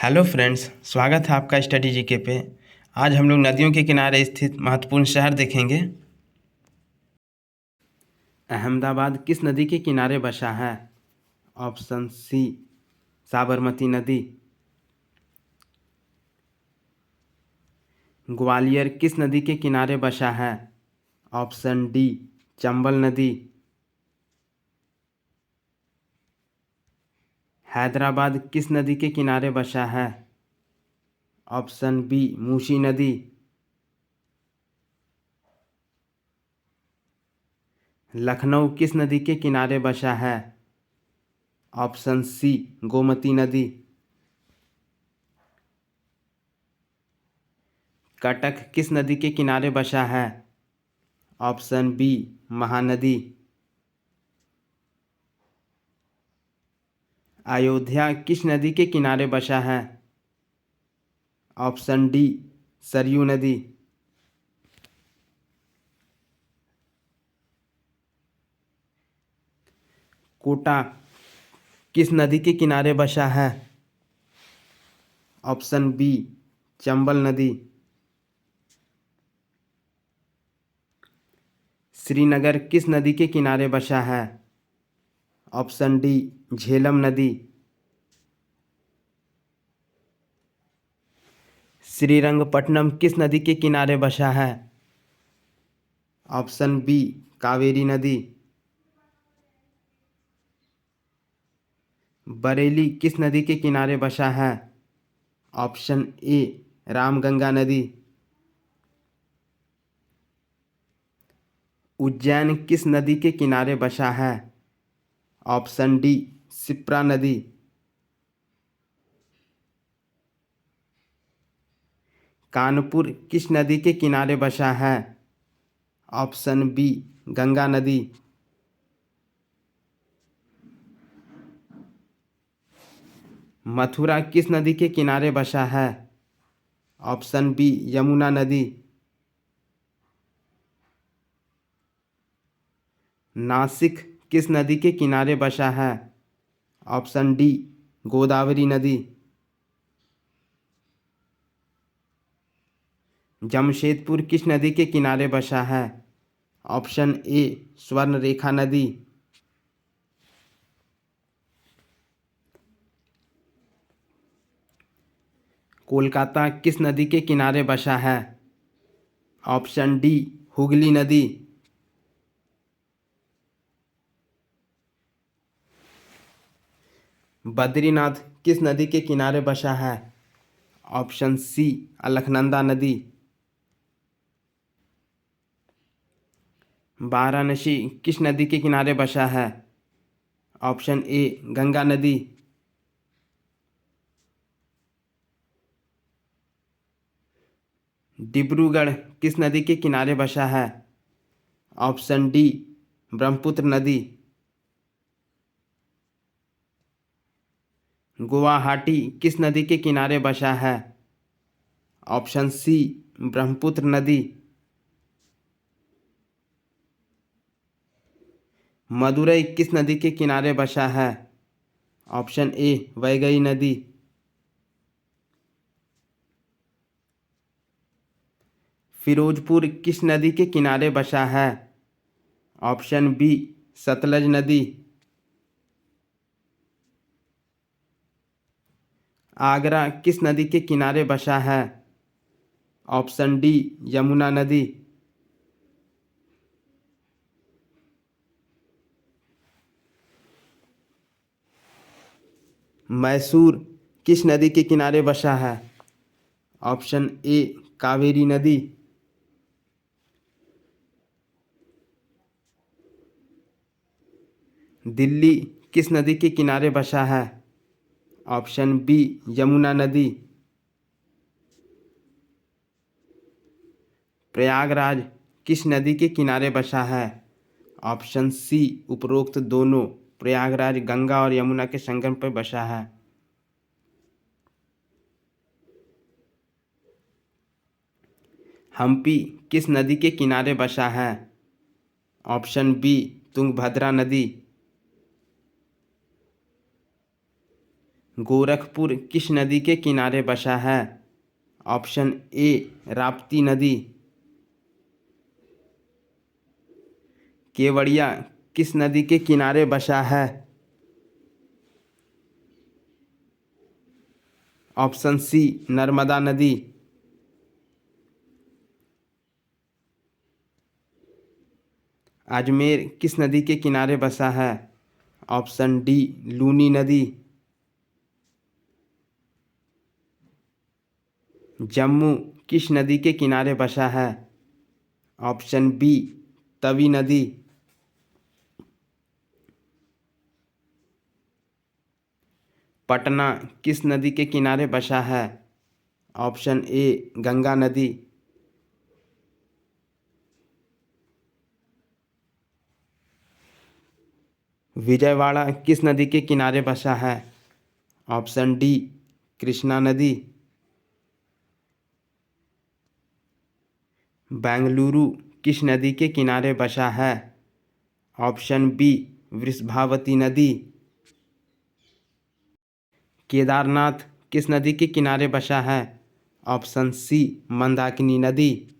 Hello friends, स्वागत है आपका स्टडी जीके पे। आज हम लोग नदियों के किनारे स्थित महत्वपूर्ण शहर देखेंगे। अहमदाबाद किस नदी के किनारे बसा है? ऑप्शन सी साबरमती नदी। ग्वालियर किस नदी के किनारे बसा है? ऑप्शन डी चंबल नदी। हैदराबाद किस नदी के किनारे बसा है? ऑप्शन बी मूसी नदी। लखनऊ किस नदी के किनारे बसा है? ऑप्शन सी गोमती नदी। कटक किस नदी के किनारे बसा है? Option B Mahanadi. अयोध्या किस नदी के किनारे बसा है? ऑप्शन डी सरयू नदी। कोटा किस नदी के किनारे बसा है? ऑप्शन बी चंबल नदी। श्रीनगर किस नदी के किनारे बसा है? ऑप्शन डी झेलम नदी। श्रीरंगपट्टनम किस नदी के किनारे बसा है? ऑप्शन बी कावेरी नदी। बरेली किस नदी के किनारे बसा है? ऑप्शन ए रामगंगा नदी। उज्जैन किस नदी के किनारे बसा है? ऑप्शन डी शिप्रा नदी। कानपुर किस नदी के किनारे बसा है? ऑप्शन बी गंगा नदी। मथुरा किस नदी के किनारे बसा है? ऑप्शन बी यमुना नदी। नासिक किस नदी के किनारे बसा है? ऑप्शन डी गोदावरी नदी। जमशेदपुर किस नदी के किनारे बसा है? ऑप्शन ए स्वर्णरेखा नदी। कोलकाता किस नदी के किनारे बसा है? ऑप्शन डी हुगली नदी। बद्रीनाथ किस नदी के किनारे बसा है? ऑप्शन सी अलकनंदा नदी। वाराणसी किस नदी के किनारे बसा है? ऑप्शन ए गंगा नदी। डिब्रूगढ़ किस नदी के किनारे बसा है? ऑप्शन डी ब्रह्मपुत्र नदी। गुवाहाटी किस नदी के किनारे बसा है? ऑप्शन सी ब्रह्मपुत्र नदी। मदुरई किस नदी के किनारे बसा है? ऑप्शन ए वैगई नदी। फिरोजपुर किस नदी के किनारे बसा है? ऑप्शन बी सतलज नदी। आगरा किस नदी के किनारे बसा है? ऑप्शन डी यमुना नदी। मैसूर किस नदी के किनारे बसा है? ऑप्शन ए कावेरी नदी। दिल्ली किस नदी के किनारे बसा है? ऑप्शन बी यमुना नदी। प्रयागराज किस नदी के किनारे बसा है? ऑप्शन सी उपरोक्त दोनों। प्रयागराज गंगा और यमुना के संगम पर बसा है। हम्पी किस नदी के किनारे बसा है? ऑप्शन बी तुंगभद्रा नदी। गोरखपुर किस नदी के किनारे बसा है? ऑप्शन ए राप्ती नदी। केवड़िया किस नदी के किनारे बसा है? ऑप्शन सी नर्मदा नदी। अजमेर किस नदी के किनारे बसा है? ऑप्शन डी लूनी नदी। जम्मू किस नदी के किनारे बसा है? ऑप्शन बी तवी नदी। पटना किस नदी के किनारे बसा है? ऑप्शन ए गंगा नदी। विजयवाड़ा किस नदी के किनारे बसा है? ऑप्शन डी कृष्णा नदी। बेंगलुरु किस नदी के किनारे बसा है? ऑप्शन बी वृषभावती नदी। केदारनाथ किस नदी के किनारे बसा है? ऑप्शन सी मंदाकिनी नदी।